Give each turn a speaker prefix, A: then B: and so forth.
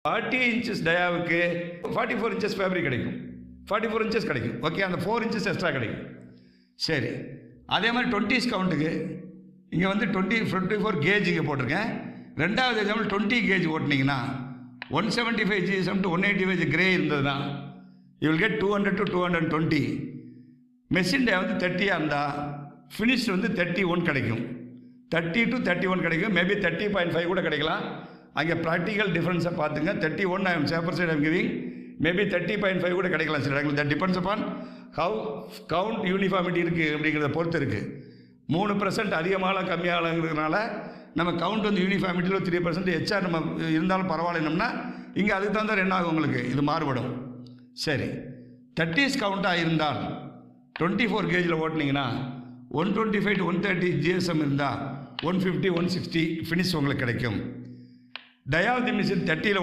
A: 40 inches டயாவுக்கு 44 inches fabric கிடைக்கும், 44 inches கிடைக்கும். Okay, அந்த 4 இன்ச்சஸ் எக்ஸ்ட்ரா கிடைக்கும். சரி, அதே மாதிரி 20s கவுண்ட்டுக்கு இங்கே வந்து 24 கேஜ் இங்கே போட்டிருக்கேன். ரெண்டாவது எக்ஸாம்பிள் 20 கேஜ் ஓட்டினீங்கன்னா 175 GSM to 185 கிரே இருந்ததுன்னா you will get 200 to 220. Machine டே வந்து 30 இருந்தால் ஃபினிஷ் வந்து 31 கிடைக்கும், 30 to 31 கிடைக்கும், மேபி 30.5 கூட கிடைக்கலாம். அங்கே ப்ராக்டிக்கல் டிஃப்ரென்ஸை பார்த்துங்க. 31 I am cheaper side I'm giving, maybe 30.5 கூட கிடைக்கலாம் சில இடங்கள். That depends upon how count uniformity இருக்குது அப்படிங்கிறத பொறுத்து இருக்குது. 3% அதிகமாக கம்மியாகங்கிறதுனால நம்ம கவுண்ட் வந்து யூனிஃபார்மிட்டியில் 3% எச்சா நம்ம இருந்தாலும் பரவாயில்லனோம்னா இங்கே அதுக்கு தகுந்த என்ன ஆகும் உங்களுக்கு இது மாறுபடும். சரி, 30s கவுண்ட்டாக இருந்தால் 24 கேஜில் ஓட்டினீங்கன்னா 125 to 130 GSM இருந்தால் 150 160 ஃபினிஷ் உங்களுக்கு கிடைக்கும். டயாவது மிஷின் 30ல்